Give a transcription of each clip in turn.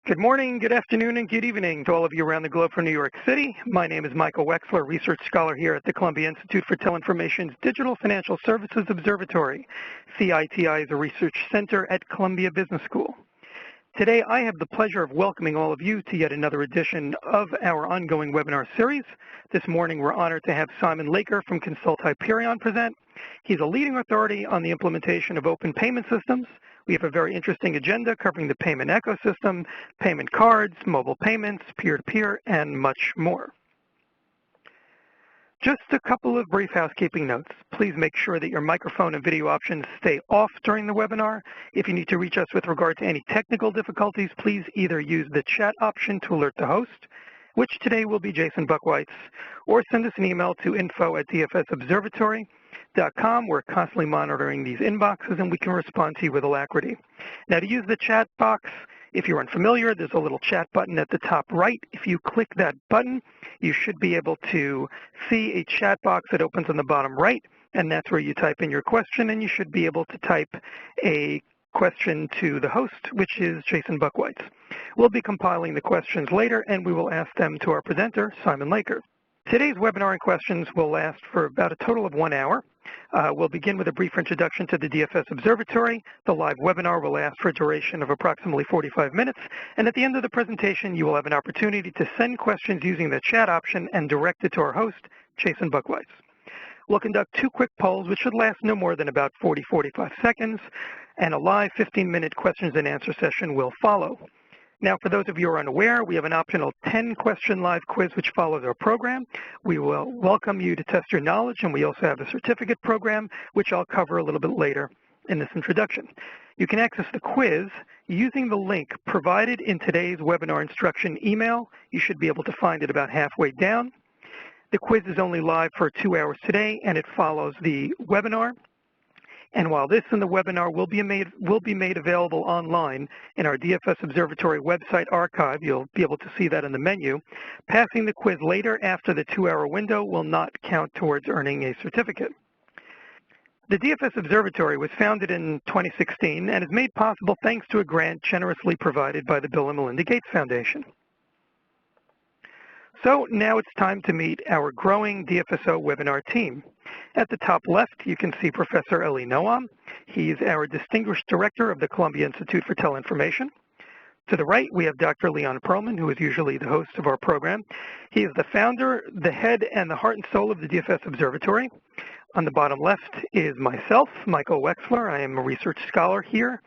Good morning, good afternoon, and good evening to all of you around the globe from New York City. My name is Michael Wexler, research scholar here at the Columbia Institute for Teleinformation's Digital Financial Services Observatory. CITI is a research center at Columbia Business School. Today, I have the pleasure of welcoming all of you to yet another edition of our ongoing webinar series. This morning, we're honored to have Simon Laker from Consult Hyperion present. He's a leading authority on the implementation of open payment systems. We have a very interesting agenda covering the payment ecosystem, payment cards, mobile payments, peer-to-peer, and much more. Just a couple of brief housekeeping notes. Please make sure that your microphone and video options stay off during the webinar. If you need to reach us with regard to any technical difficulties, please either use the chat option to alert the host, which today will be Jason Buckwhite's, or send us an email to info@dfsobservatory.com. We're constantly monitoring these inboxes, and we can respond to you with alacrity. Now, to use the chat box, if you're unfamiliar, there's a little chat button at the top right. If you click that button, you should be able to see a chat box that opens on the bottom right, and that's where you type in your question, and you should be able to type a question to the host, which is Jason Buckwhite. We'll be compiling the questions later, and we will ask them to our presenter, Simon Laker. Today's webinar and questions will last for about a total of 1 hour. We'll begin with a brief introduction to the DFS Observatory. The live webinar will last for a duration of approximately 45 minutes, and at the end of the presentation, you will have an opportunity to send questions using the chat option and direct it to our host, Jason Buckwhite. We'll conduct 2 quick polls, which should last no more than about 45 seconds, and a live 15-minute questions and answer session will follow. Now, for those of you who are unaware, we have an optional 10-question live quiz which follows our program. We will welcome you to test your knowledge, and we also have a certificate program, which I'll cover a little bit later in this introduction. You can access the quiz using the link provided in today's webinar instruction email. You should be able to find it about halfway down. The quiz is only live for 2 hours today, and it follows the webinar. And while this and the webinar will be made available online in our DFS Observatory website archive, you'll be able to see that in the menu, passing the quiz later after the 2-hour window will not count towards earning a certificate. The DFS Observatory was founded in 2016 and is made possible thanks to a grant generously provided by the Bill and Melinda Gates Foundation. So now it's time to meet our growing DFSO webinar team. At the top left, you can see Professor Eli Noam. He's our Distinguished Director of the Columbia Institute for Teleinformation. To the right, we have Dr. Leon Perlman, who is usually the host of our program. He is the founder, the head, and the heart and soul of the DFS Observatory. On the bottom left is myself, Michael Wexler. I am a research scholar here,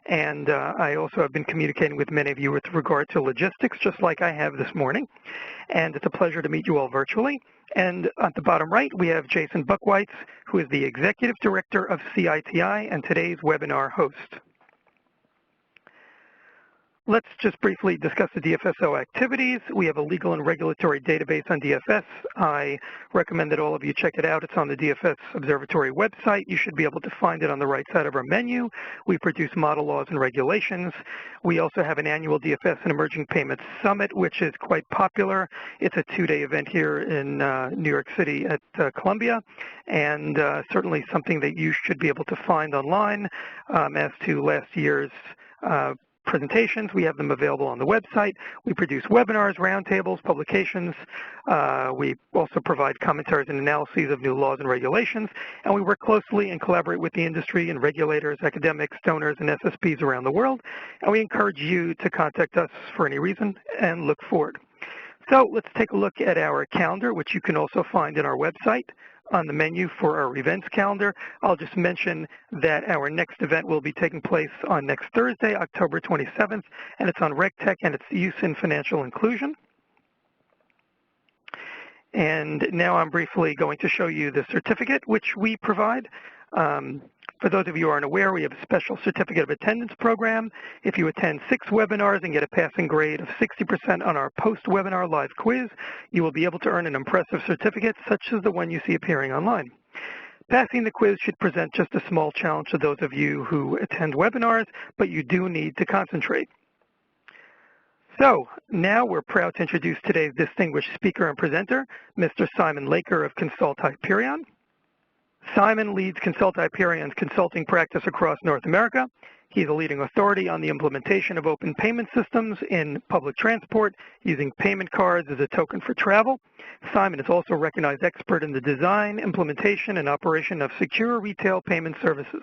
and I also have been communicating with many of you with regard to logistics, just like I have this morning. And it's a pleasure to meet you all virtually. And at the bottom right, we have Jason Buckwhite, who is the Executive Director of CITI and today's webinar host. Let's just briefly discuss the DFSO activities. We have a legal and regulatory database on DFS. I recommend that all of you check it out. It's on the DFS Observatory website. You should be able to find it on the right side of our menu. We produce model laws and regulations. We also have an annual DFS and Emerging Payments Summit, which is quite popular. It's a 2-day event here in New York City at Columbia, and certainly something that you should be able to find online. As to last year's presentations, we have them available on the website. We produce webinars, roundtables, publications. We also provide commentaries and analyses of new laws and regulations, and we work closely and collaborate with the industry and regulators, academics, donors, and SSPs around the world, and we encourage you to contact us for any reason and look forward. So let's take a look at our calendar, which you can also find in our website. On the menu for our events calendar, I'll just mention that our next event will be taking place on next Thursday, October 27th, and it's on RegTech and its use in financial inclusion. And now I'm briefly going to show you the certificate which we provide. For those of you who aren't aware, we have a special certificate of attendance program. If you attend 6 webinars and get a passing grade of 60% on our post-webinar live quiz, you will be able to earn an impressive certificate such as the one you see appearing online. Passing the quiz should present just a small challenge to those of you who attend webinars, but you do need to concentrate. So now we're proud to introduce today's distinguished speaker and presenter, Mr. Simon Laker of Consult Hyperion. Simon leads Consult Hyperion's consulting practice across North America. He's a leading authority on the implementation of open payment systems in public transport using payment cards as a token for travel. Simon is also a recognized expert in the design, implementation, and operation of secure retail payment services.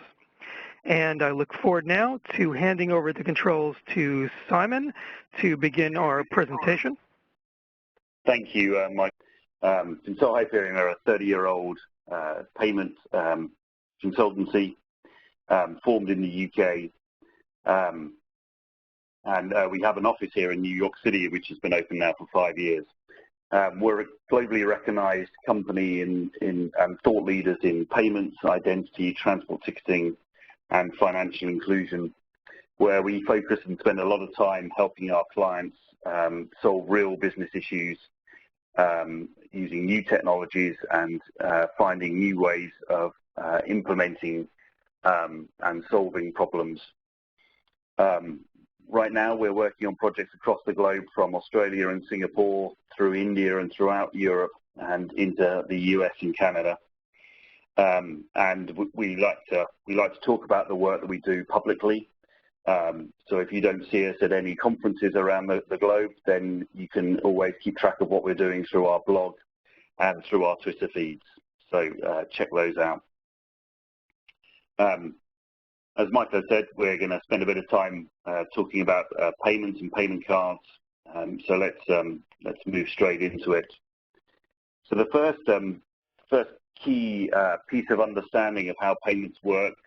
And I look forward now to handing over the controls to Simon to begin our presentation. Thank you, Mike. Consult Hyperion are a 30-year-old payment consultancy formed in the UK. And we have an office here in New York City, which has been open now for 5 years. We're a globally recognized company and thought leaders in payments, identity, transport ticketing, and financial inclusion, where we focus and spend a lot of time helping our clients solve real business issues using new technologies and finding new ways of implementing and solving problems. Right now, we're working on projects across the globe, from Australia and Singapore through India and throughout Europe and into the US and Canada. And we like to talk about the work that we do publicly. So if you don't see us at any conferences around the globe, then you can always keep track of what we're doing through our blog and through our Twitter feeds. So check those out. As Michael said, we're going to spend a bit of time talking about payments and payment cards. So let's move straight into it. So the first key piece of understanding of how payments works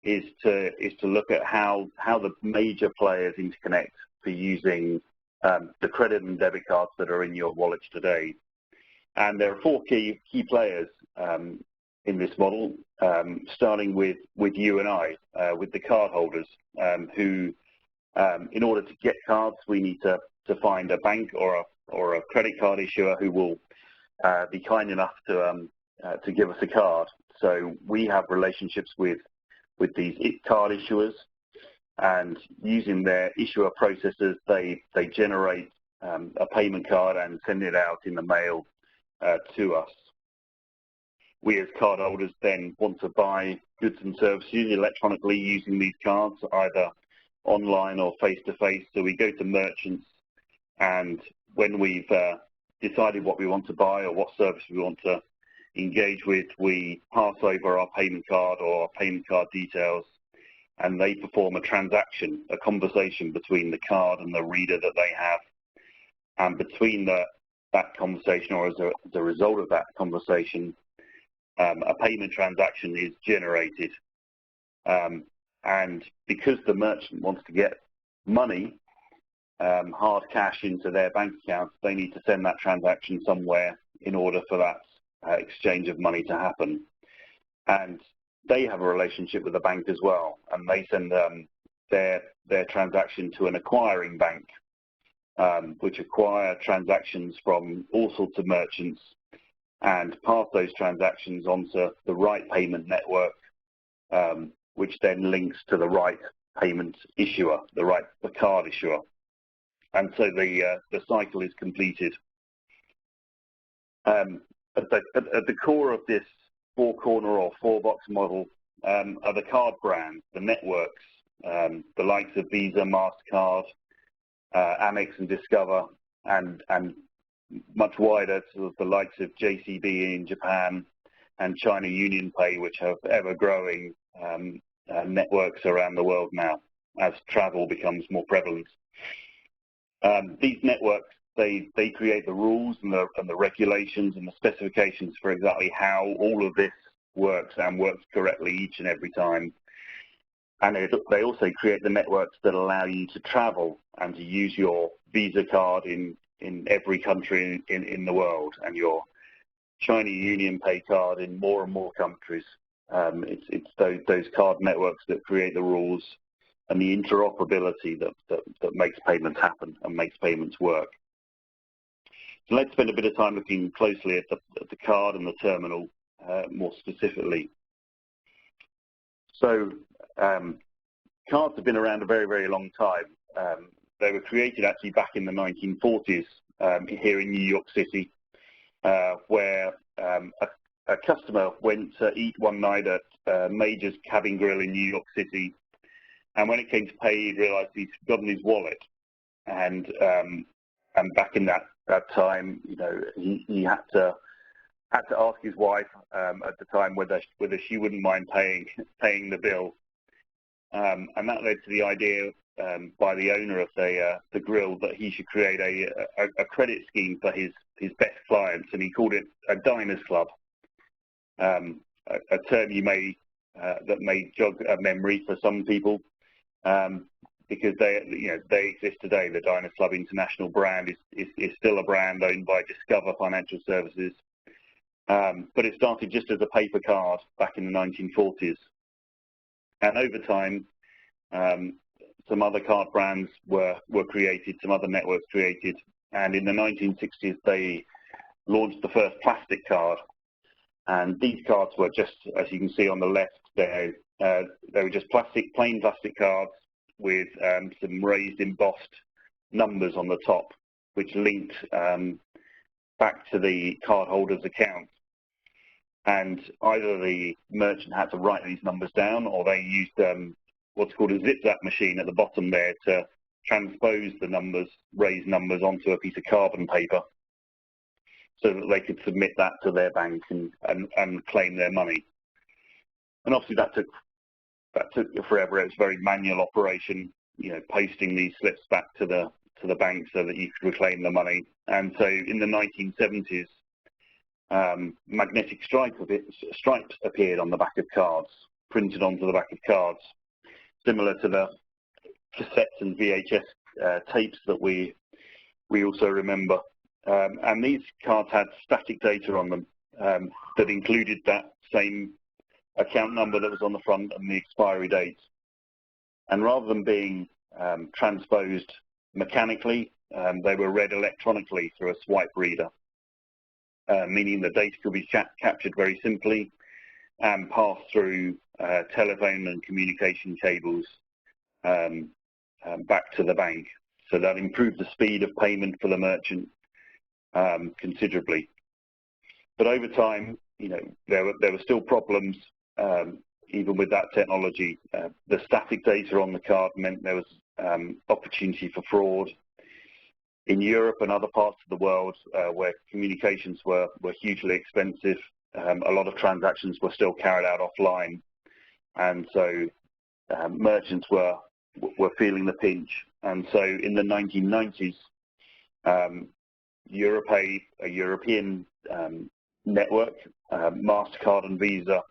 is to look at how the major players interconnect for using the credit and debit cards that are in your wallets today. And there are four key players in this model, starting with you and I, with the card holders, who, in order to get cards, we need to find a bank or a credit card issuer who will be kind enough to give us a card. So we have relationships with these card issuers, and using their issuer processors, they generate a payment card and send it out in the mail to us. We as cardholders then want to buy goods and services electronically using these cards, either online or face-to-face. So we go to merchants, and when we've decided what we want to buy or what service we want to engage with, we pass over our payment card or our payment card details, and they perform a transaction, a conversation between the card and the reader that they have. And between that conversation, or as a result of that conversation, a payment transaction is generated. And because the merchant wants to get money, hard cash, into their bank accounts, they need to send that transaction somewhere in order for that exchange of money to happen. And they have a relationship with the bank as well, and they send their transaction to an acquiring bank, which acquire transactions from all sorts of merchants and pass those transactions onto the right payment network, which then links to the right payment issuer, the card issuer. And so the cycle is completed. At the core of this four-corner or four-box model are the card brands, the networks, the likes of Visa, MasterCard, Amex and Discover, and much wider to the likes of JCB in Japan and China UnionPay, which have ever-growing networks around the world now as travel becomes more prevalent. These networks, they create the rules and the regulations and the specifications for exactly how all of this works, and works correctly each and every time. And they also create the networks that allow you to travel and to use your Visa card in every country in the world, and your China UnionPay card in more and more countries. It's those card networks that create the rules and the interoperability that makes payments happen and makes payments work. So let's spend a bit of time looking closely at the card and the terminal more specifically. So cards have been around a very, very long time. They were created actually back in the 1940s here in New York City, where a customer went to eat one night at Major's Cabin Grill in New York City, And when it came to pay, he realised he'd forgotten his wallet. And back in that time, you know, he had to ask his wife at the time whether she wouldn't mind paying the bill. And that led to the idea by the owner of the grill that he should create a credit scheme for his best clients, and he called it a Diners Club, a term that may jog a memory for some people, because they exist today. The Diners Club International brand is still a brand owned by Discover Financial Services, but it started just as a paper card back in the 1940s, and over time some other card brands were created, some other networks created, and in the 1960s they launched the first plastic card. And these cards were just, as you can see on the left there, they were just plain plastic cards with some raised embossed numbers on the top, which linked back to the cardholder's account. And either the merchant had to write these numbers down, or they used what's called a zip-zap machine at the bottom there to transpose the numbers, raised numbers, onto a piece of carbon paper, so that they could submit that to their bank and claim their money. And obviously that took forever. It was a very manual operation, you know, posting these slips back to the bank so that you could reclaim the money. And so in the 1970s, magnetic stripes appeared on the back of cards, printed onto the back of cards, similar to the cassettes and VHS tapes that we also remember. And these cards had static data on them that included that same account number that was on the front and the expiry date. And rather than being transposed mechanically, they were read electronically through a swipe reader, meaning the data could be captured very simply and passed through telephone and communication cables back to the bank. So that improved the speed of payment for the merchant considerably. But over time, you know, there were still problems even with that technology. The static data on the card meant there was opportunity for fraud. In Europe and other parts of the world where communications were hugely expensive, a lot of transactions were still carried out offline, and so merchants were feeling the pinch. And so in the 1990s, Europay, a European network, MasterCard and Visa,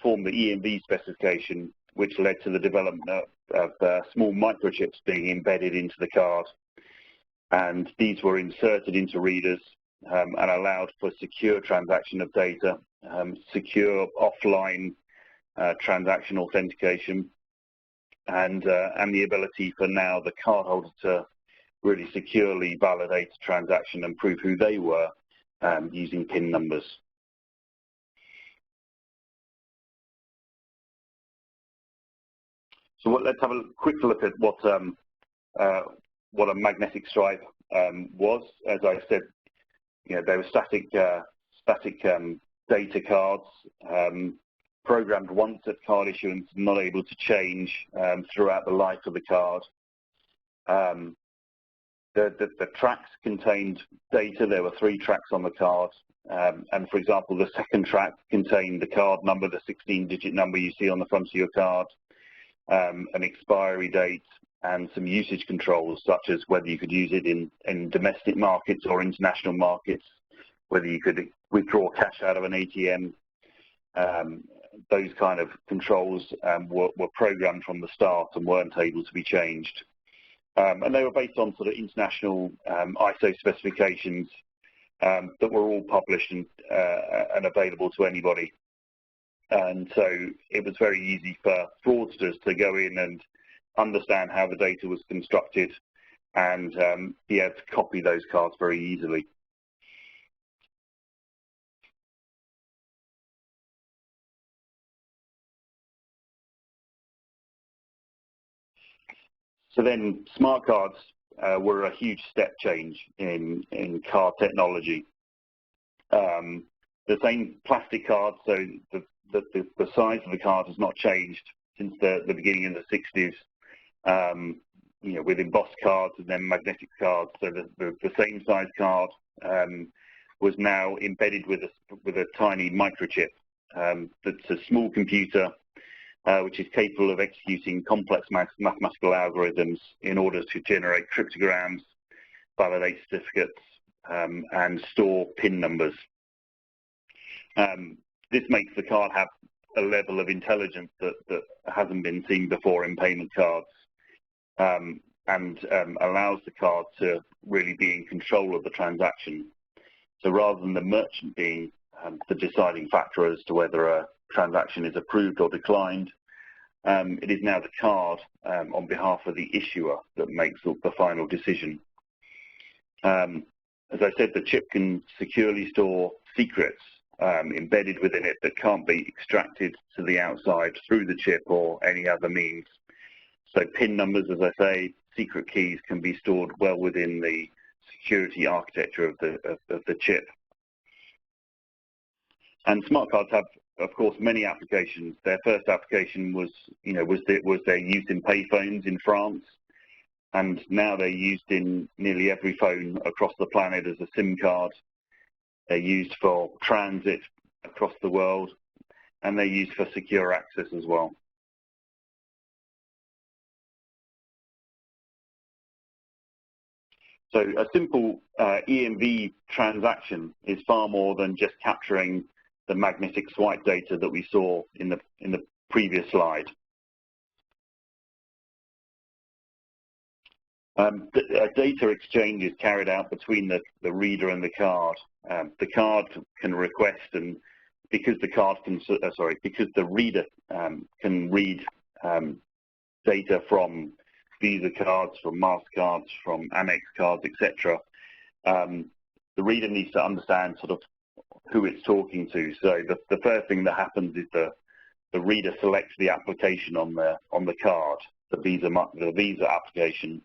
formed the EMV specification, which led to the development of small microchips being embedded into the card. And these were inserted into readers and allowed for secure transaction of data, secure offline transaction authentication, and the ability for now the cardholder to really securely validate a transaction and prove who they were using PIN numbers. So let's have a quick look at what a magnetic stripe was. As I said, you know, they were static data cards, programmed once at card issuance, not able to change throughout the life of the card. The tracks contained data. There were 3 tracks on the card, and for example, the second track contained the card number, the 16-digit number you see on the front of your card, an expiry date, and some usage controls, such as whether you could use it in domestic markets or international markets, whether you could withdraw cash out of an ATM. Those kind of controls were programmed from the start and weren't able to be changed. And they were based on sort of international ISO specifications that were all published and available to anybody. And so it was very easy for fraudsters to go in and understand how the data was constructed and be able to copy those cards very easily. So then smart cards were a huge step change in card technology. The same plastic card, so the size of the card has not changed since the beginning of the 60s, with embossed cards and then magnetic cards. So the same size card was now embedded with a tiny microchip. That's a small computer which is capable of executing complex mathematical algorithms in order to generate cryptograms, validate certificates, and store PIN numbers. This makes the card have a level of intelligence that hasn't been seen before in payment cards, and allows the card to really be in control of the transaction. So rather than the merchant being the deciding factor as to whether a transaction is approved or declined, it is now the card on behalf of the issuer that makes the final decision. As I said, the chip can securely store secrets embedded within it that can't be extracted to the outside through the chip or any other means. So PIN numbers, as I say, secret keys can be stored well within the security architecture of the chip. And smart cards have, of course, many applications. Their first application was their use in payphones in France, and now they're used in nearly every phone across the planet as a SIM card. They're used for transit across the world, and they're used for secure access as well. So a simple EMV transaction is far more than just capturing the magnetic swipe data that we saw in the previous slide. A data exchange is carried out between the reader and the card. The card can request, and because the reader can read data from Visa cards, from MasterCards, from Amex cards, etc., the reader needs to understand sort of who it's talking to. So the first thing that happens is the reader selects the application on the card, the Visa application,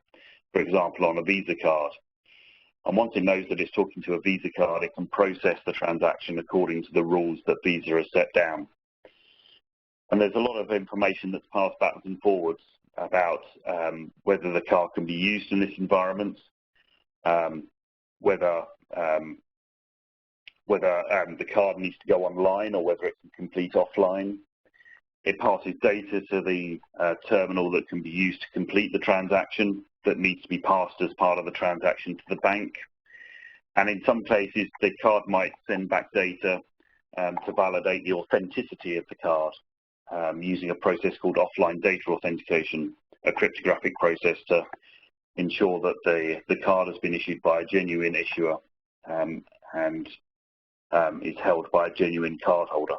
for example, on a Visa card. And once it knows that it's talking to a Visa card, it can process the transaction according to the rules that Visa has set down. And there's a lot of information that's passed backwards and forwards about whether the card can be used in this environment, whether the card needs to go online or whether it can complete offline. It passes data to the terminal that can be used to complete the transaction that needs to be passed as part of the transaction to the bank. And in some cases, the card might send back data to validate the authenticity of the card using a process called offline data authentication, a cryptographic process to ensure that the card has been issued by a genuine issuer and is held by a genuine cardholder.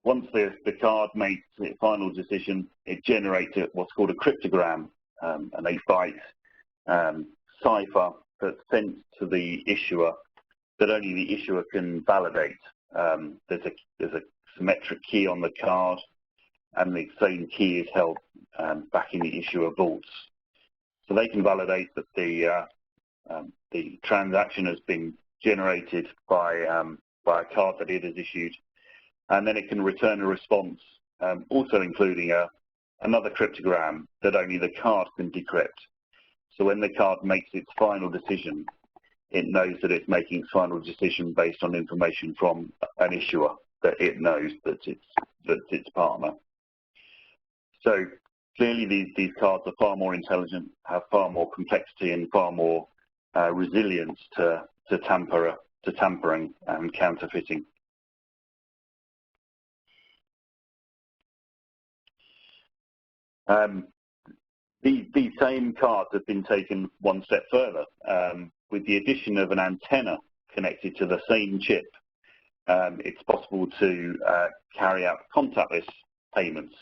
Once the card makes its final decision, it generates what's called a cryptogram, an 8-byte cipher that's sent to the issuer that only the issuer can validate. There's a symmetric key on the card, and the same key is held back in the issuer vaults. So they can validate that the transaction has been generated by a card that it has issued, and then it can return a response, also including another cryptogram that only the card can decrypt. So when the card makes its final decision, it knows that it's making its final decision based on information from an issuer that it knows that it's its partner. So clearly these cards are far more intelligent, have far more complexity and far more resilience to tampering and counterfeiting. These same cards have been taken one step further. With the addition of an antenna connected to the same chip, it's possible to carry out contactless payments,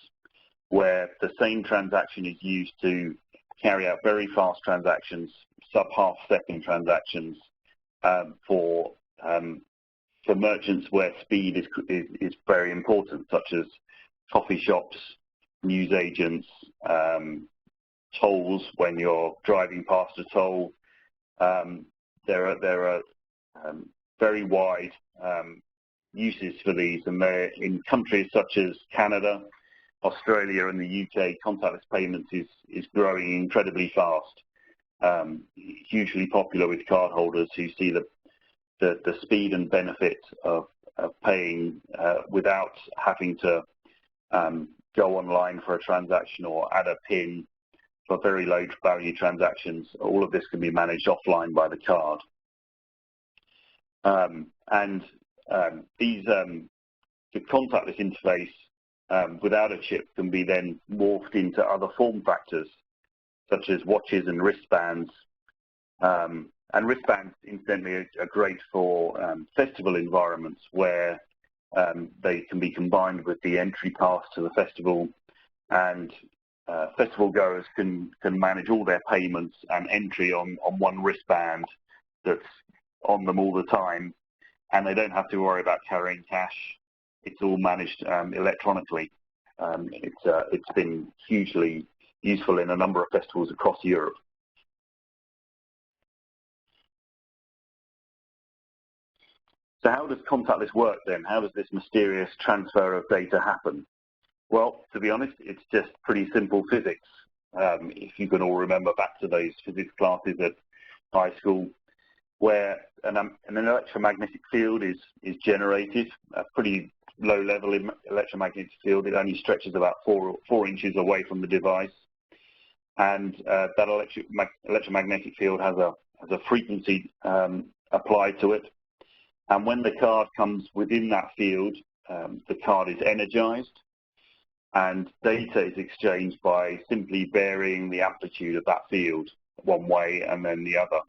where the same transaction is used to carry out very fast transactions, sub-half-second transactions, for merchants where speed is very important, such as coffee shops, news agents, tolls when you're driving past a toll. There are very wide uses for these, and they're in countries such as Canada, Australia, and the UK. Contactless payments is growing incredibly fast, hugely popular with cardholders who see the speed and benefit of paying without having to go online for a transaction or add a PIN for very low value transactions. All of this can be managed offline by the card. The contactless interface without a chip can be then morphed into other form factors, such as watches and wristbands. And wristbands, incidentally, are great for festival environments where they can be combined with the entry pass to the festival, and festival goers can manage all their payments and entry on one wristband that's on them all the time, and they don't have to worry about carrying cash. It's all managed electronically. It's been hugely useful in a number of festivals across Europe. So how does contactless work then? How does this mysterious transfer of data happen? Well, to be honest, it's just pretty simple physics. If you can all remember back to those physics classes at high school, where an electromagnetic field is generated, a pretty low level electromagnetic field. It only stretches about 4 inches away from the device, and that electromagnetic field has a frequency applied to it. And when the card comes within that field, the card is energized, and data is exchanged by simply varying the amplitude of that field one way and then the other.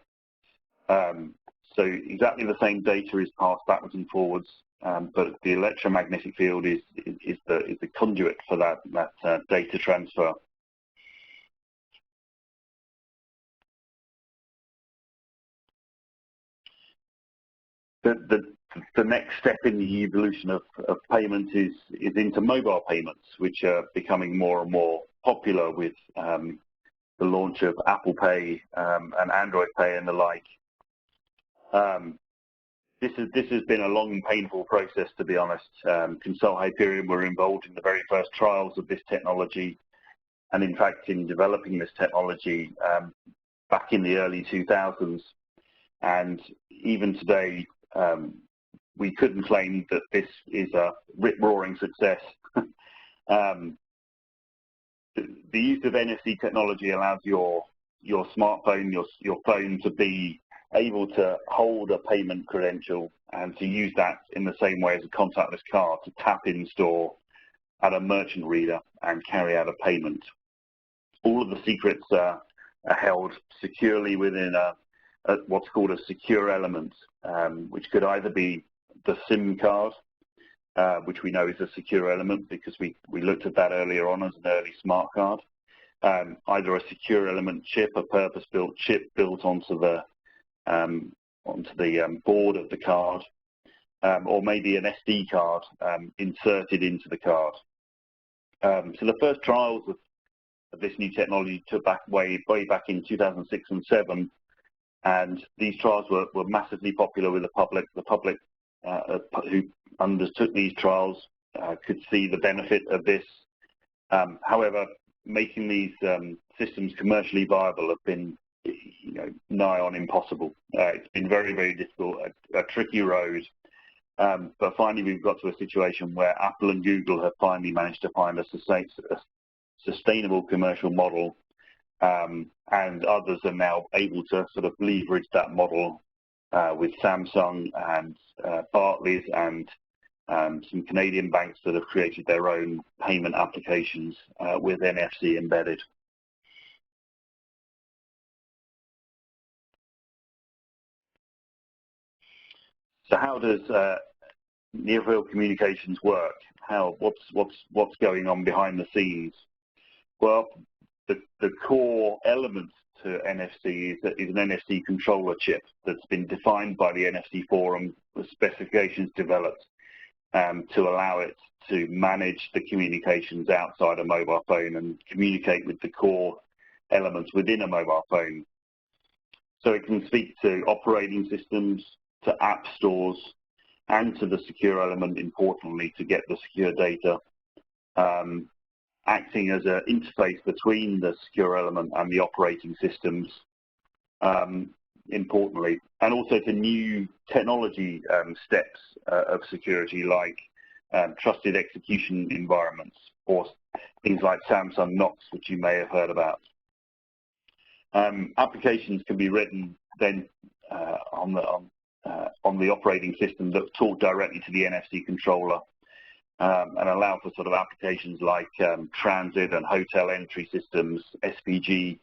So exactly the same data is passed backwards and forwards, but the electromagnetic field is the conduit for that data transfer. The next step in the evolution of payments is into mobile payments, which are becoming more and more popular with the launch of Apple Pay and Android Pay and the like. This has been a long and painful process, to be honest. Consult Hyperion were involved in the very first trials of this technology, and in fact in developing this technology back in the early 2000s. And even today, we couldn't claim that this is a rip-roaring success. The use of NFC technology allows your smartphone, your phone, to be able to hold a payment credential and to use that in the same way as a contactless card to tap in store at a merchant reader and carry out a payment. All of the secrets are held securely within what's called a secure element, which could either be the SIM card, which we know is a secure element because we looked at that earlier on as an early smart card, either a secure element chip, a purpose-built chip built onto the board of the card, or maybe an SD card inserted into the card. So the first trials of this new technology took way back in 2006 and 2007, and these trials were massively popular with the public. The public who undertook these trials could see the benefit of this. However, making these systems commercially viable have been nigh on impossible. It's been very, very difficult, a tricky road. But finally, we've got to a situation where Apple and Google have finally managed to find a sustainable commercial model, and others are now able to sort of leverage that model with Samsung and Barclays and some Canadian banks that have created their own payment applications with NFC embedded. So how does near-field communications work? What's going on behind the scenes? Well, the core element to NFC is an NFC controller chip that's been defined by the NFC Forum, with specifications developed to allow it to manage the communications outside a mobile phone and communicate with the core elements within a mobile phone. So it can speak to operating systems, to app stores, and to the secure element, importantly, to get the secure data, acting as an interface between the secure element and the operating systems, importantly, and also to new technology steps of security, like trusted execution environments, or things like Samsung Knox, which you may have heard about. Applications can be written then on the operating system that talk directly to the NFC controller, and allow for sort of applications like transit and hotel entry systems. SPG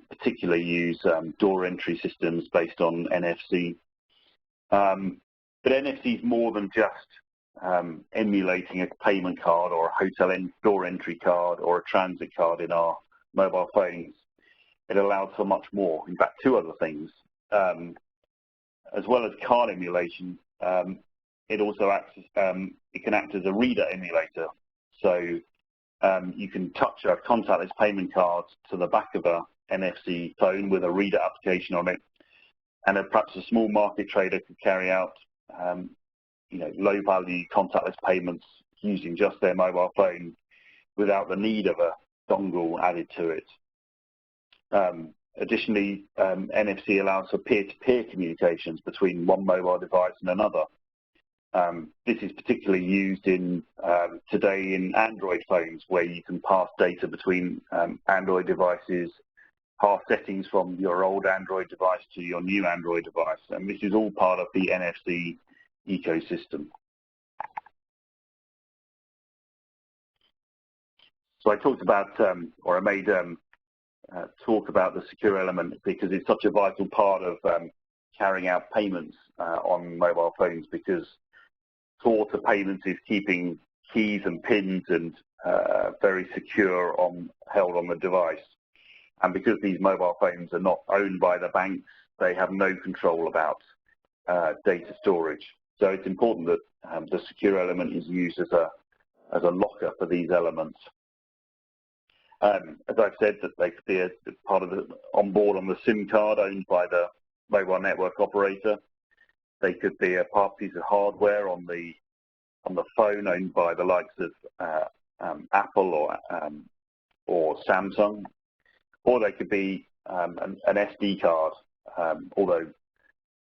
particularly use door entry systems based on NFC. But NFC is more than just emulating a payment card or a hotel door entry card or a transit card in our mobile phones. It allows for much more, in fact, two other things. As well as card emulation, it also acts it can act as a reader emulator. So you can touch a contactless payment card to the back of a NFC phone with a reader application on it, and perhaps a small market trader could carry out low-value contactless payments using just their mobile phone without the need of a dongle added to it. Additionally, NFC allows for peer-to-peer communications between one mobile device and another. This is particularly used today in Android phones, where you can pass data between Android devices, pass settings from your old Android device to your new Android device, and this is all part of the NFC ecosystem. So I talked about, or I made talk about the secure element because it's such a vital part of carrying out payments on mobile phones, because core to payments is keeping keys and pins and very secure held on the device. And because these mobile phones are not owned by the banks, they have no control about data storage. So it's important that the secure element is used as a locker for these elements. As I've said, that they could be a part of the onboard on the SIM card owned by the mobile network operator. They could be a piece of hardware on the phone owned by the likes of Apple or Samsung, or they could be an SD card, although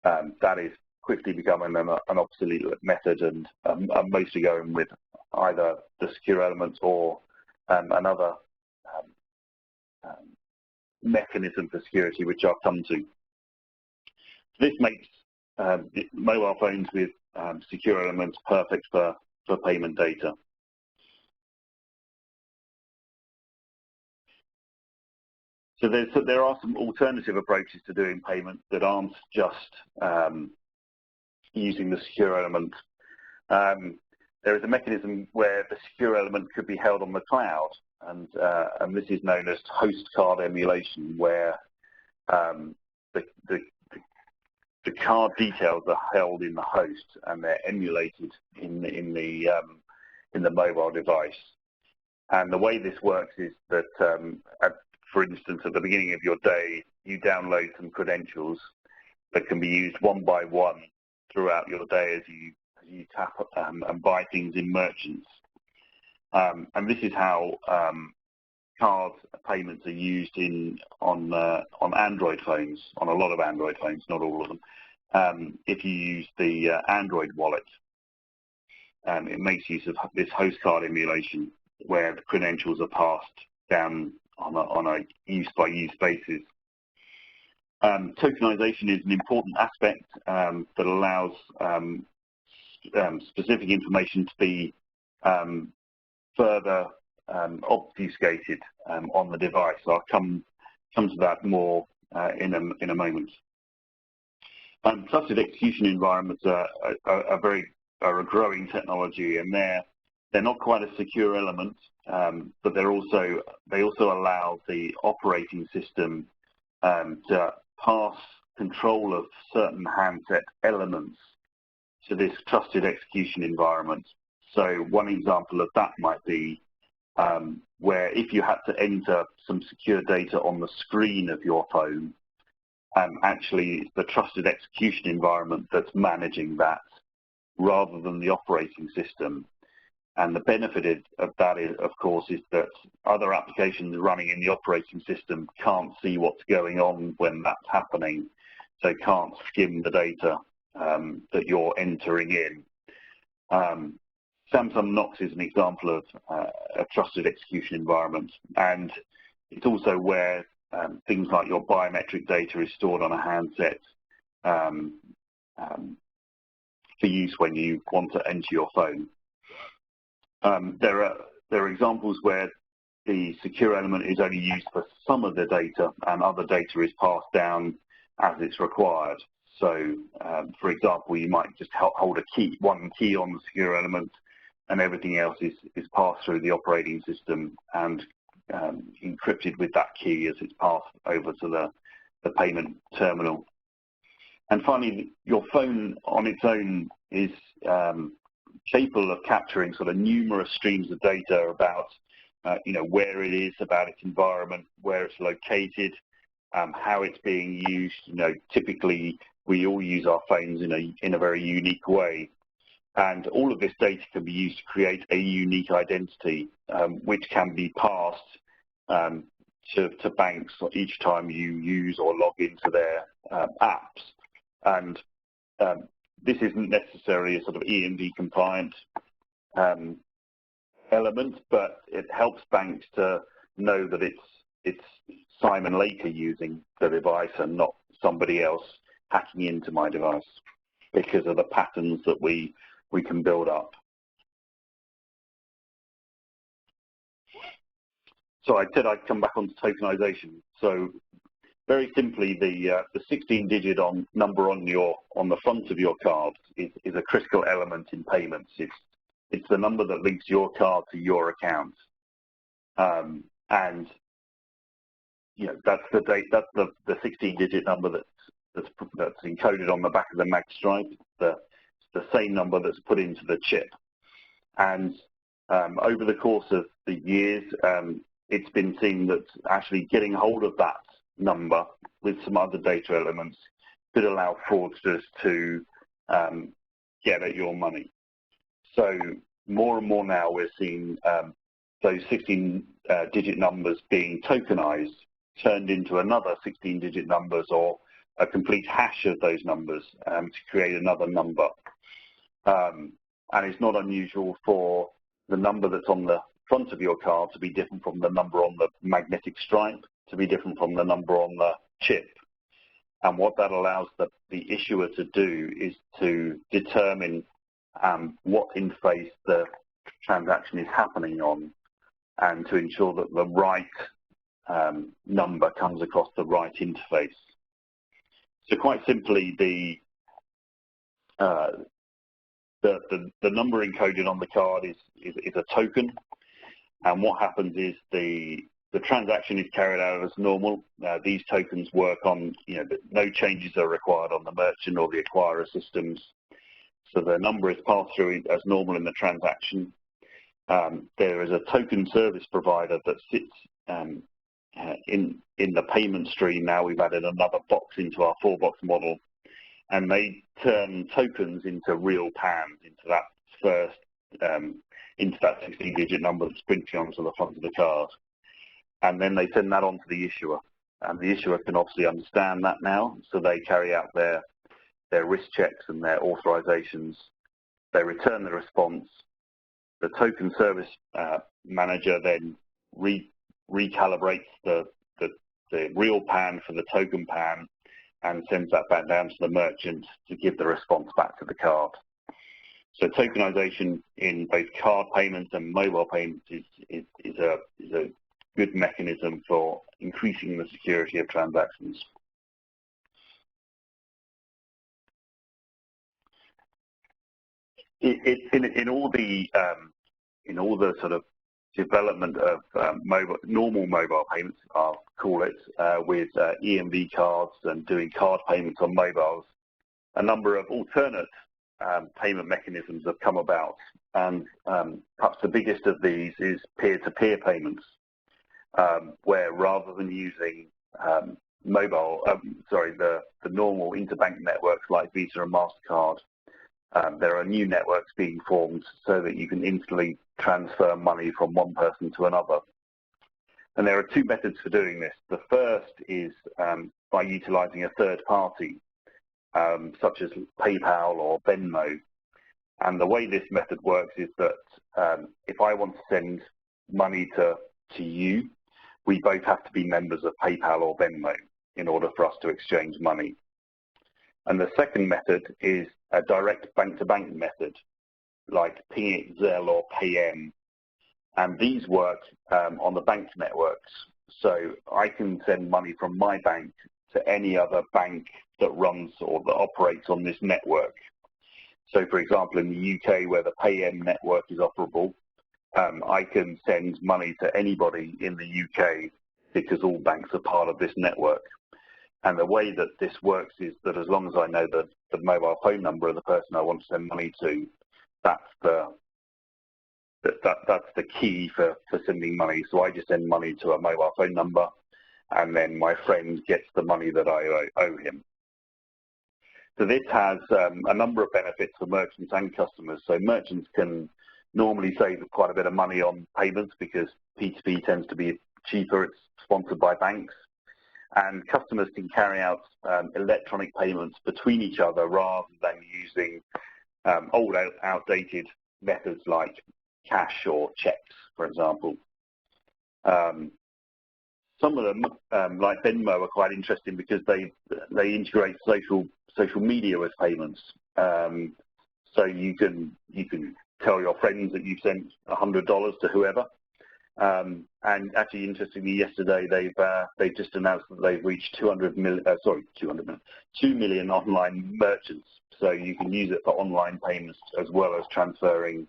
that is quickly becoming an obsolete method, and mostly going with either the secure elements or another mechanism for security, which I'll come to. This makes mobile phones with secure elements perfect for payment data. So there are some alternative approaches to doing payments that aren't just using the secure element. There is a mechanism where the secure element could be held on the cloud, and this is known as host card emulation, where the card details are held in the host and they're emulated in the mobile device. And the way this works is that, for instance, at the beginning of your day, you download some credentials that can be used one by one throughout your day as you tap and buy things in merchants. And this is how card payments are used on Android phones, on a lot of Android phones, not all of them. If you use the Android wallet, it makes use of this host card emulation, where the credentials are passed down on a use-by-use basis. Tokenization is an important aspect that allows specific information to be further obfuscated on the device. So I'll come to that more in a moment. Trusted execution environments are a growing technology, and they're not quite a secure element, but they also allow the operating system to pass control of certain handset elements to this trusted execution environment. So one example of that might be where if you had to enter some secure data on the screen of your phone, actually it's the trusted execution environment that's managing that rather than the operating system. And the benefit of that, is, of course, is that other applications running in the operating system can't see what's going on when that's happening, so can't skim the data that you're entering in. Samsung Knox is an example of a trusted execution environment, and it's also where things like your biometric data is stored on a handset for use when you want to enter your phone. There are examples where the secure element is only used for some of the data and other data is passed down as it's required. So, for example, you might just hold one key on the secure element, and everything else is passed through the operating system and encrypted with that key as it's passed over to the payment terminal. And finally, your phone on its own is capable of capturing sort of numerous streams of data about, where it is, about its environment, where it's located, how it's being used. Typically we all use our phones in a very unique way, and all of this data can be used to create a unique identity, which can be passed to banks each time you use or log into their apps. And this isn't necessarily a sort of EMV compliant element, but it helps banks to know that it's Simon Laker using the device and not somebody else hacking into my device, because of the patterns that we can build up. So I said I'd come back onto tokenization. So very simply, the 16-digit number on the front of your card is a critical element in payments. It's the number that links your card to your account, and that's the 16-digit number that's encoded on the back of the mag stripe. It's the same number that's put into the chip. And over the course of the years, it's been seen that actually getting hold of that number with some other data elements could allow fraudsters to get at your money. So more and more now we're seeing those 16-digit numbers being tokenized, turned into another 16-digit numbers or a complete hash of those numbers to create another number. And it's not unusual for the number that's on the front of your card to be different from the number on the magnetic stripe, to be different from the number on the chip. And what that allows the issuer to do is to determine what interface the transaction is happening on, and to ensure that the right number comes across the right interface. So quite simply, the number encoded on the card is a token, and what happens is the transaction is carried out as normal. These tokens work on, no changes are required on the merchant or the acquirer systems. So the number is passed through as normal in the transaction. There is a token service provider that sits in the payment stream. Now we've added another box into our 4-box model, and they turn tokens into real PANs, into that first, into that 16-digit number that's printed onto the front of the card. And then they send that on to the issuer. And the issuer can obviously understand that now, so they carry out their risk checks and their authorizations. They return the response. The token service manager then recalibrates the real PAN for the token PAN and sends that back down to the merchant to give the response back to the card. So tokenization in both card payments and mobile payments is a good mechanism for increasing the security of transactions. In all the sort of development of normal mobile payments, I'll call it, with EMV cards and doing card payments on mobiles, a number of alternate payment mechanisms have come about, and perhaps the biggest of these is peer-to-peer payments, where rather than using the normal interbank networks like Visa and MasterCard, there are new networks being formed so that you can instantly transfer money from one person to another. And there are two methods for doing this. The first is by utilizing a third party, such as PayPal or Venmo. And the way this method works is that if I want to send money to you, we both have to be members of PayPal or Venmo in order for us to exchange money. And the second method is a direct bank-to-bank method, like Ping It, Zelle, or Payem. And these work on the bank networks. So I can send money from my bank to any other bank that runs or that operates on this network. So, for example, in the UK, where the Payem network is operable, I can send money to anybody in the UK because all banks are part of this network. And the way that this works is that as long as I know the mobile phone number of the person I want to send money to, that's the key for sending money. So I just send money to a mobile phone number, and then my friend gets the money that I owe him. So this has a number of benefits for merchants and customers. So merchants can normally save quite a bit of money on payments because P2P tends to be cheaper. It's sponsored by banks. And customers can carry out electronic payments between each other rather than using old, outdated methods like cash or checks, for example. Some of them, like Venmo, are quite interesting because they integrate social media as payments. So you can tell your friends that you've sent $100 to whoever. And actually, interestingly, yesterday they've just announced that they've reached 2 million online merchants. So you can use it for online payments as well as transferring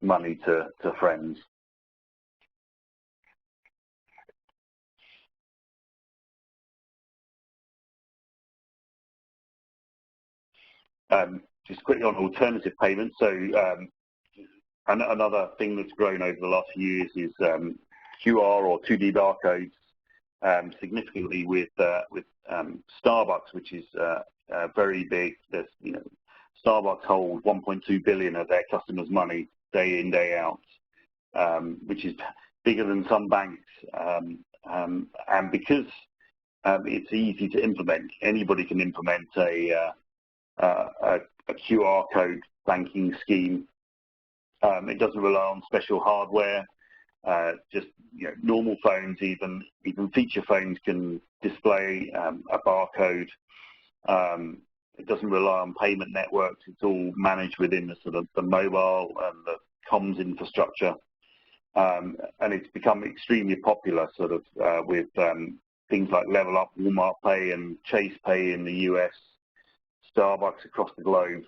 money to friends. Just quickly on alternative payments. So another thing that's grown over the last few years is QR or 2D barcodes, significantly with Starbucks, which is very big. There's, Starbucks hold 1.2 billion of their customers' money day in, day out, which is bigger than some banks. And because it's easy to implement, anybody can implement a QR code banking scheme. It doesn't rely on special hardware. Just normal phones, even feature phones, can display a barcode. It doesn't rely on payment networks. It's all managed within the sort of the mobile and the comms infrastructure, and it's become extremely popular, sort of with things like Level Up, Walmart Pay, and Chase Pay in the US, Starbucks across the globe.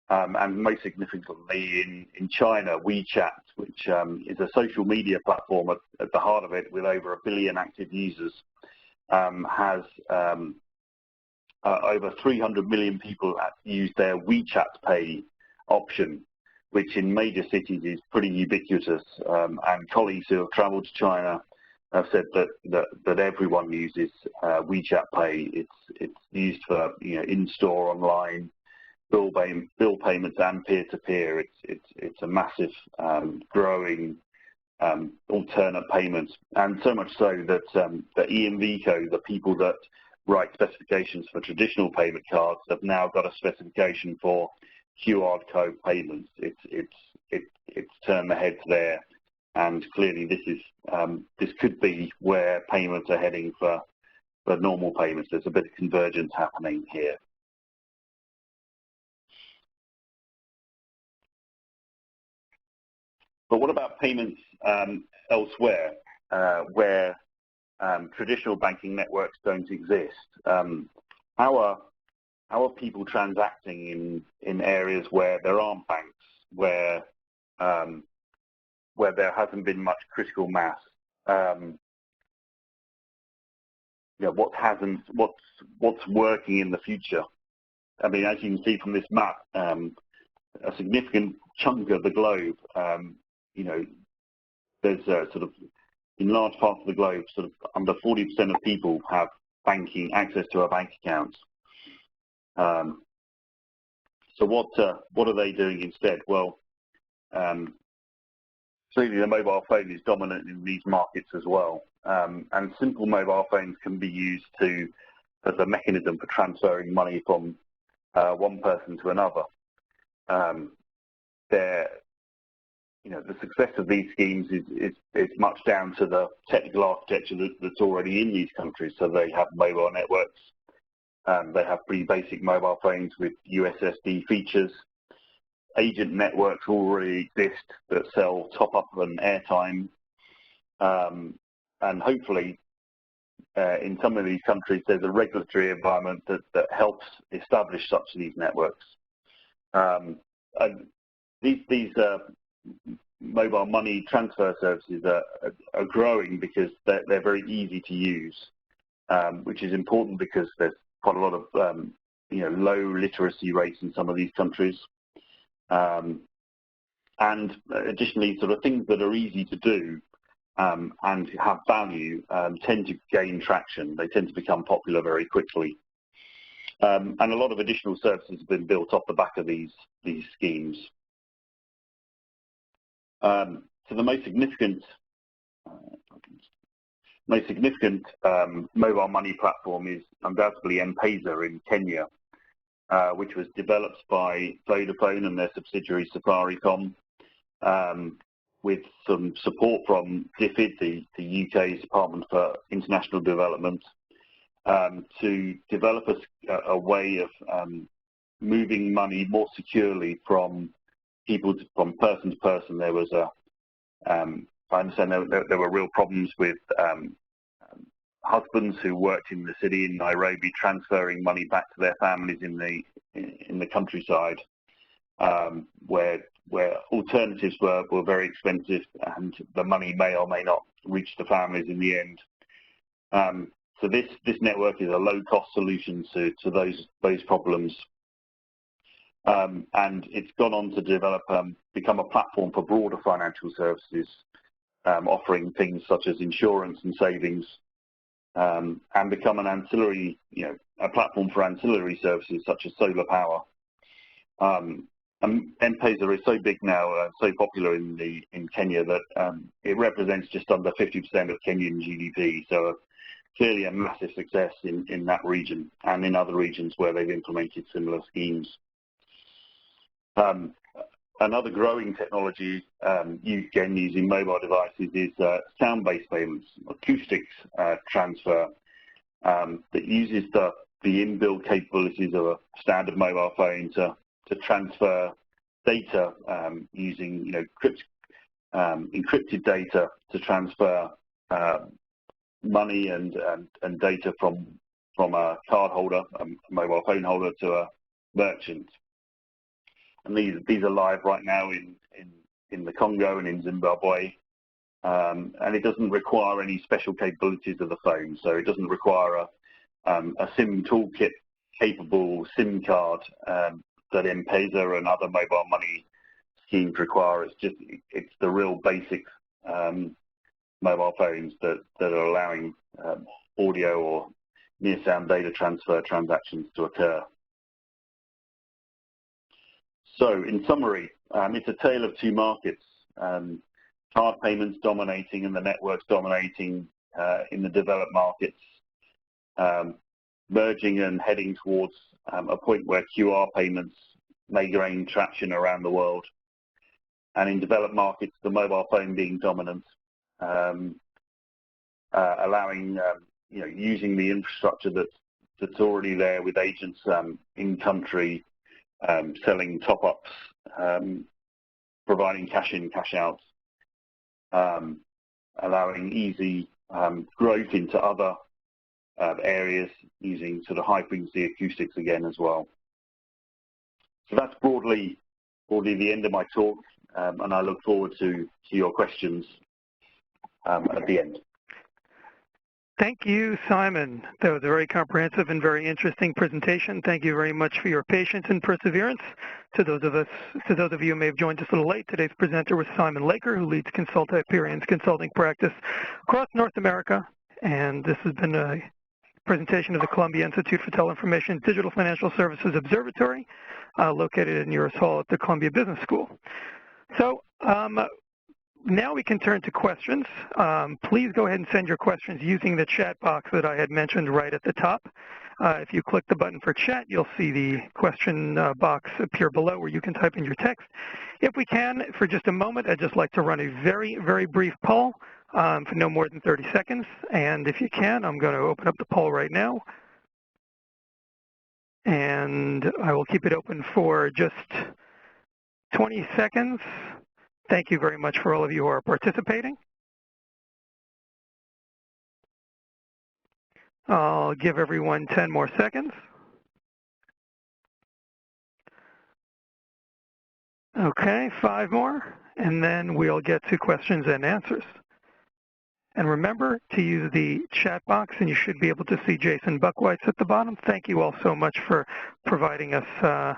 And most significantly in China, WeChat, which is a social media platform at the heart of it with over 1 billion active users, has over 300 million people use their WeChat Pay option, which in major cities is pretty ubiquitous. And colleagues who have traveled to China have said that everyone uses WeChat Pay. It's used for in-store, online, bill payments and peer-to-peer. It's a massive growing alternate payments, and so much so that the EMVCo, the people that write specifications for traditional payment cards, have now got a specification for QR code payments. It's turned the heads there, and clearly this could be where payments are heading for normal payments. There's a bit of convergence happening here. But what about payments elsewhere, where traditional banking networks don't exist? How are people transacting in areas where there aren't banks, where there hasn't been much critical mass? What's working in the future? I mean, as you can see from this map, a significant chunk of the globe, there's sort of, in large parts of the globe, sort of under 40% of people have access to a bank account. So what are they doing instead? Well, clearly the mobile phone is dominant in these markets as well, and simple mobile phones can be used as a mechanism for transferring money from one person to another. The success of these schemes is much down to the technical architecture that's already in these countries. So they have mobile networks, they have pretty basic mobile phones with USSD features. Agent networks already exist that sell top-up and airtime, and hopefully in some of these countries there's a regulatory environment that helps establish such these networks. And these mobile money transfer services are growing because they're very easy to use, which is important because there's quite a lot of low literacy rates in some of these countries. And additionally, sort of things that are easy to do and have value tend to gain traction. They tend to become popular very quickly. And a lot of additional services have been built off the back of these schemes. So the most significant mobile money platform is undoubtedly M-Pesa in Kenya, which was developed by Vodafone and their subsidiary Safaricom, with some support from DFID, the UK's Department for International Development, to develop a way of moving money more securely from person to person. There was I understand there were real problems with husbands who worked in the city in Nairobi transferring money back to their families in the countryside, where alternatives were very expensive and the money may or may not reach the families in the end. So this network is a low-cost solution to those problems, and it's gone on to develop become a platform for broader financial services, offering things such as insurance and savings, and become an ancillary, a platform for ancillary services such as solar power. And M-Pesa is so big now, so popular in Kenya that it represents just under 50% of Kenyan GDP. So clearly a massive success in that region and in other regions where they've implemented similar schemes. Another growing technology again using mobile devices is sound-based payments, acoustics transfer, that uses the inbuilt capabilities of a standard mobile phone to transfer data using encrypted data to transfer money and data from a card holder, a mobile phone holder, to a merchant. And these are live right now in the Congo and in Zimbabwe, and it doesn't require any special capabilities of the phone. So it doesn't require a SIM toolkit capable SIM card that M-Pesa and other mobile money schemes require. It's the real basic mobile phones that are allowing audio or near sound data transfer transactions to occur. So in summary, it's a tale of two markets, card payments dominating and the networks dominating in the developed markets, merging and heading towards a point where QR payments may gain traction around the world. And in developed markets, the mobile phone being dominant, allowing, using the infrastructure that's already there with agents in country, selling top-ups, providing cash in, cash out, allowing easy growth into other areas using sort of high-frequency acoustics again as well. So that's broadly the end of my talk, and I look forward to your questions at the end. Thank you, Simon. That was a very comprehensive and very interesting presentation. Thank you very much for your patience and perseverance. To those of you who may have joined us a little late, today's presenter was Simon Laker, who leads Consult Hyperion's consulting practice across North America. And this has been a presentation of the Columbia Institute for Teleinformation Digital Financial Services Observatory, located in Urus Hall at the Columbia Business School. So now we can turn to questions. Please go ahead and send your questions using the chat box that I had mentioned right at the top. If you click the button for chat, you'll see the question box appear below where you can type in your text. If we can, for just a moment, I'd just like to run a very, very brief poll for no more than 30 seconds. And if you can, I'm going to open up the poll right now. And I will keep it open for just 20 seconds. Thank you very much for all of you who are participating. I'll give everyone 10 more seconds. Okay, 5 more, and then we'll get to questions and answers. And remember to use the chat box, and you should be able to see Jason Buckwhite's at the bottom. Thank you all so much for providing us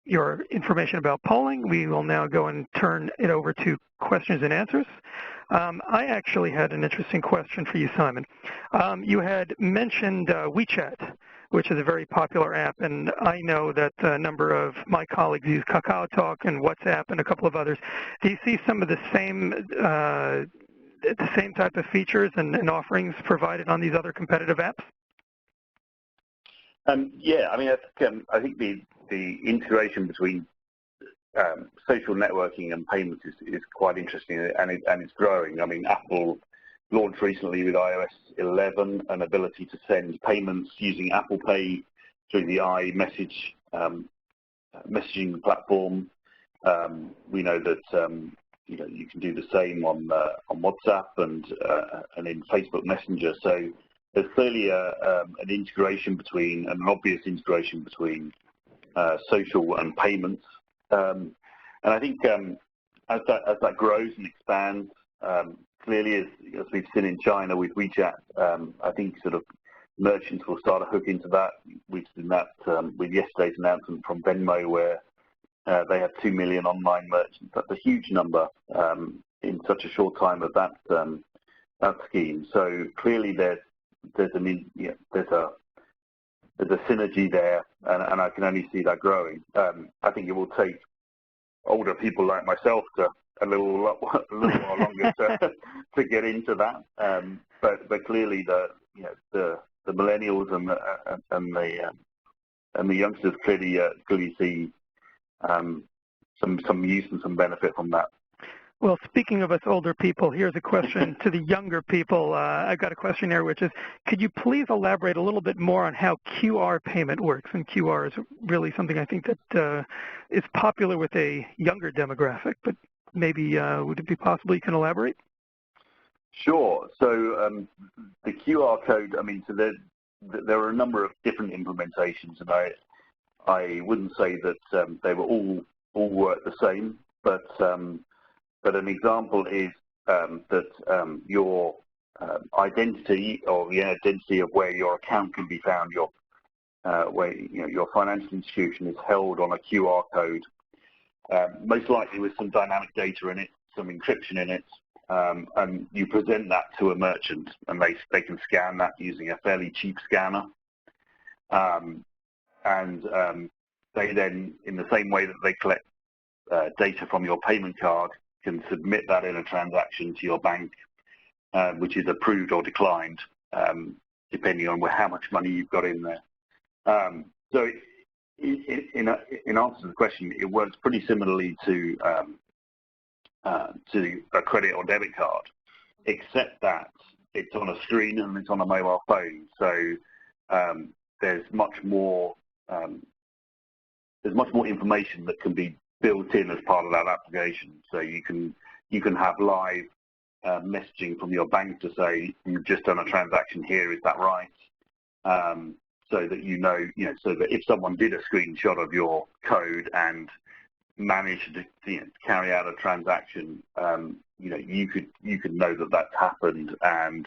your information about polling. We will now go and turn it over to questions and answers. I actually had an interesting question for you, Simon. You had mentioned WeChat, which is a very popular app, and I know that a number of my colleagues use KakaoTalk and WhatsApp and a couple of others. Do you see some of the same type of features and offerings provided on these other competitive apps? Yeah, I mean, I think the integration between social networking and payments is quite interesting, and it's growing. I mean, Apple launched recently with iOS 11 an ability to send payments using Apple Pay through the iMessage messaging platform. We know that you can do the same on WhatsApp and in Facebook Messenger. So there's clearly an integration between, an obvious integration between social and payments. And I think as that grows and expands, clearly as we've seen in China with WeChat, I think sort of merchants will start to hook into that. We've seen that with yesterday's announcement from Venmo, where they have 2 million online merchants. That's a huge number in such a short time of that scheme. So clearly there's a synergy there, and I can only see that growing. I think it will take older people like myself to a little while longer to get into that. But clearly the millennials and the youngsters clearly see some use and some benefit from that. Well, speaking of us older people, here's a question to the younger people. I've got a question here, which is, could you please elaborate a little bit more on how QR payment works? And QR is really something I think that is popular with a younger demographic, but maybe would it be possible you can elaborate? Sure. So the QR code, I mean, so there are a number of different implementations, and I wouldn't say that they were all work the same, but an example is that your identity, or the identity of where your account can be found, where your financial institution is held on a QR code, most likely with some dynamic data in it, some encryption in it, and you present that to a merchant, and they can scan that using a fairly cheap scanner, and they then, in the same way that they collect data from your payment card, can submit that in a transaction to your bank, which is approved or declined, depending on how much money you've got in there. So in answer to the question, it works pretty similarly to a credit or debit card, except that it's on a screen and it's on a mobile phone. So there's much more information that can be built in as part of that application. So you can have live messaging from your bank to say, you've just done a transaction here, is that right? So that so that if someone did a screenshot of your code and managed to carry out a transaction, you could know that that's happened and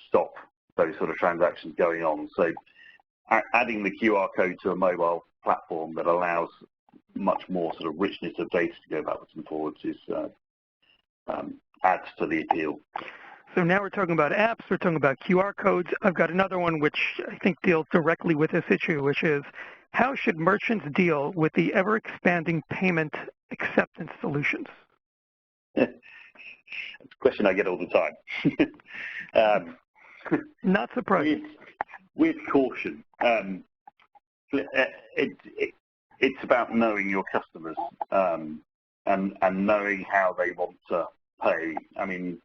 stop those sort of transactions going on. So adding the QR code to a mobile platform that allows much more sort of richness of data to go backwards and forwards adds to the appeal. So now we're talking about apps, we're talking about QR codes. I've got another one which I think deals directly with this issue, which is how should merchants deal with the ever-expanding payment acceptance solutions? That's a question I get all the time. Not surprising. With caution. It's about knowing your customers and knowing how they want to pay. I mean,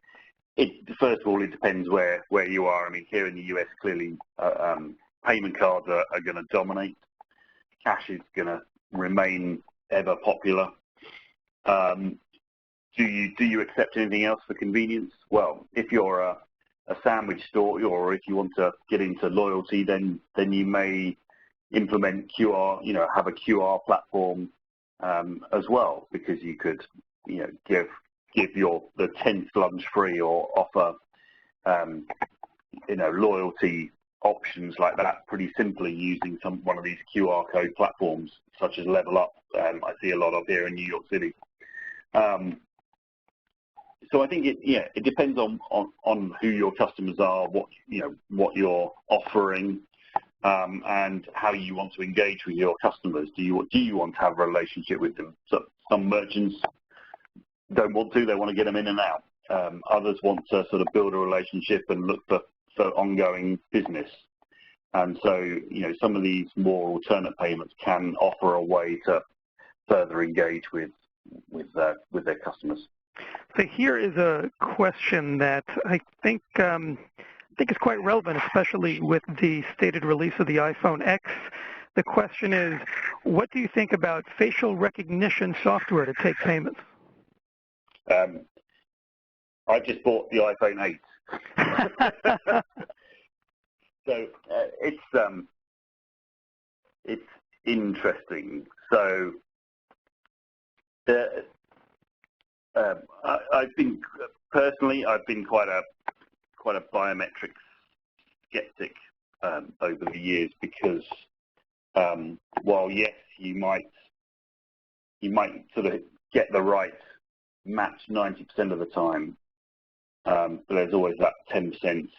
first of all, it depends where you are. I mean, here in the US, clearly, payment cards are going to dominate. Cash is going to remain ever popular. Do you accept anything else for convenience? Well, if you're a sandwich store, or if you want to get into loyalty, then you may implement QR. Have a QR platform as well, because you could, give the 10th lunch free, or offer, loyalty options like that pretty simply using one of these QR code platforms, such as Level Up. I see a lot of here in New York City. So I think it depends on who your customers are, what you're offering, and how you want to engage with your customers. Do you want to have a relationship with them? So some merchants don't want to; they want to get them in and out. Others want to sort of build a relationship and look for ongoing business. And so, some of these more alternate payments can offer a way to further engage with their customers. So here is a question that I think is quite relevant, especially with the stated release of the iPhone X. The question is, what do you think about facial recognition software to take payments? I just bought the iPhone 8. So it's interesting. So I think personally, I've been quite a biometric skeptic over the years, because while yes, you might sort of get the right match 90% of the time, but there's always that 10%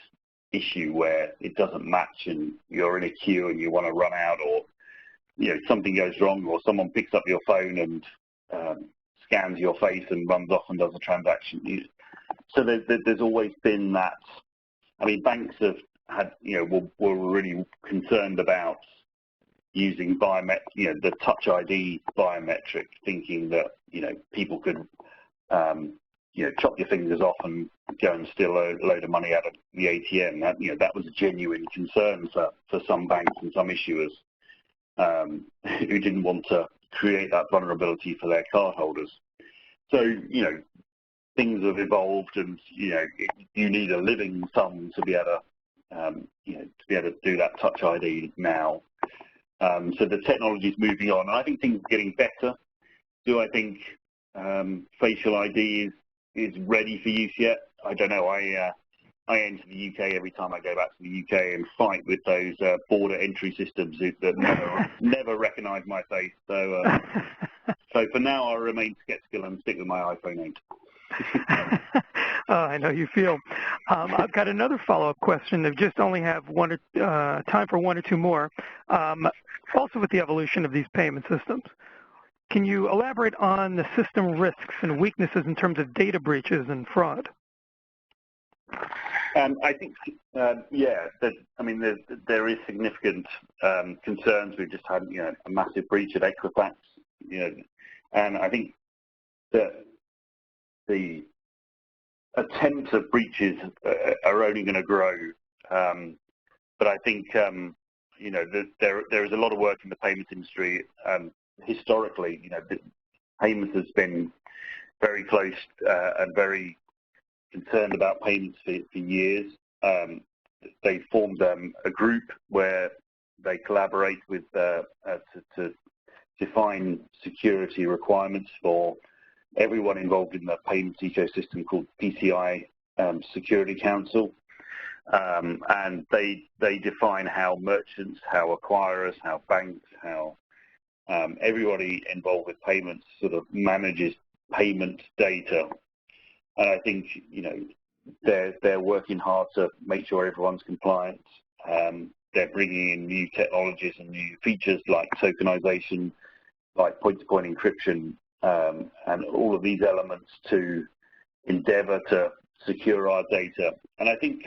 issue where it doesn't match and you're in a queue and you want to run out, or something goes wrong, or someone picks up your phone and scans your face and runs off and does a transaction. So there's always been that. I mean, banks have had, were really concerned about using biometric, the Touch ID biometric, thinking that people could chop your fingers off and go and steal a load of money out of the ATM. That was a genuine concern for some banks and some issuers who didn't want to create that vulnerability for their cardholders. So, things have evolved, and you need a living thumb to be able to do that Touch ID now. So the technology is moving on, and I think things are getting better. Do I think facial ID is ready for use yet? I don't know. I enter the UK every time I go back to the UK and fight with those border entry systems that never recognise my face. So for now, I'll remain sceptical and stick with my iPhone 8. I know you feel. I've got another follow-up question. I just only have time for one or two more. Also with the evolution of these payment systems, can you elaborate on the system risks and weaknesses in terms of data breaches and fraud? I think, there is significant concerns. We've just had, a massive breach at Equifax, and I think that the attempts of breaches are only going to grow. But I think, there is a lot of work in the payments industry. Historically, payments has been very close and very concerned about payments for years. They formed a group where they collaborate with to define security requirements for everyone involved in the payments ecosystem, called PCI Security Council. And they define how merchants, how acquirers, how banks, how everybody involved with payments sort of manages payment data. And I think, they're working hard to make sure everyone's compliant. They're bringing in new technologies and new features like tokenization, like point-to-point encryption, and all of these elements to endeavor to secure our data. And I think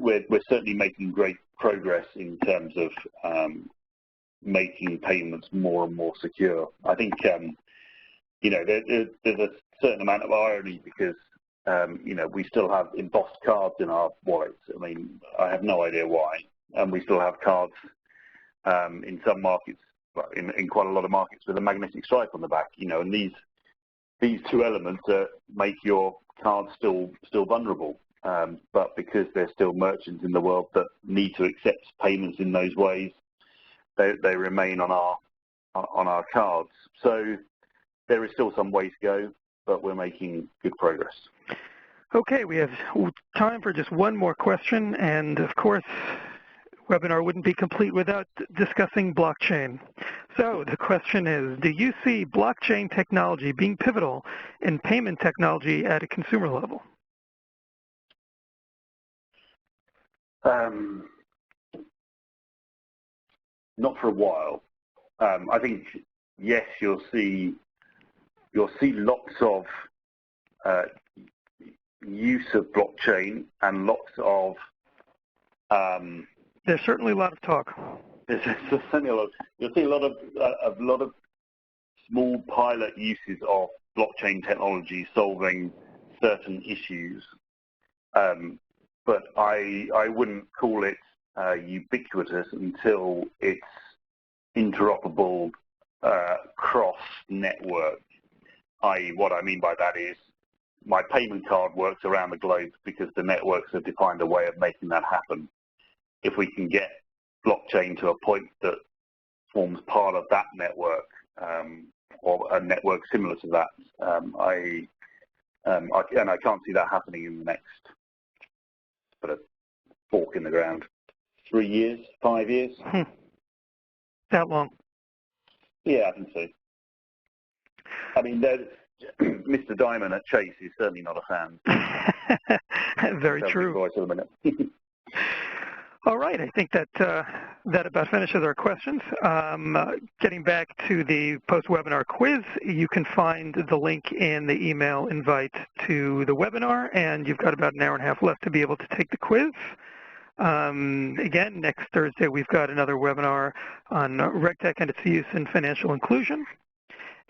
we're certainly making great progress in terms of making payments more and more secure. I think you know, there's a certain amount of irony because you know, we still have embossed cards in our wallets. I mean, I have no idea why, and we still have cards in some markets, well, in quite a lot of markets, with a magnetic stripe on the back. You know, and these two elements make your card still vulnerable. But because there's still merchants in the world that need to accept payments in those ways, they remain on our cards. So there is still some way to go, but we're making good progress. Okay, we have time for just one more question, and of course, webinar wouldn't be complete without discussing blockchain. So the question is, do you see blockchain technology being pivotal in payment technology at a consumer level? Not for a while. I think, yes, you'll see lots of use of blockchain and lots of there's certainly a lot of talk. There's certainly a lot. You'll see a lot of small pilot uses of blockchain technology solving certain issues, but I wouldn't call it ubiquitous until it's interoperable cross-network. I.e., what I mean by that is my payment card works around the globe because the networks have defined a way of making that happen. If we can get blockchain to a point that forms part of that network, or a network similar to that, I can't see that happening in the next, put a fork in the ground, 3 years, 5 years. That long? Yeah, I think so. I mean, Mr. Diamond at Chase is certainly not a fan. Very true. Voice of the minute. All right, I think that that about finishes our questions. Getting back to the post-webinar quiz, you can find the link in the email invite to the webinar, and you've got about an hour and a half left to be able to take the quiz. Again, next Thursday we've got another webinar on RegTech and its use in financial inclusion.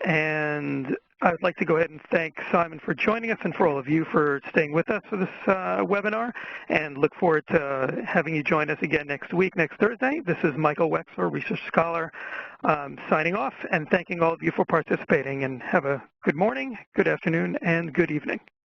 And I would like to go ahead and thank Simon for joining us and for all of you for staying with us for this webinar, and look forward to having you join us again next week, next Thursday. This is Michael Wexler, Research Scholar, signing off and thanking all of you for participating, and have a good morning, good afternoon, and good evening.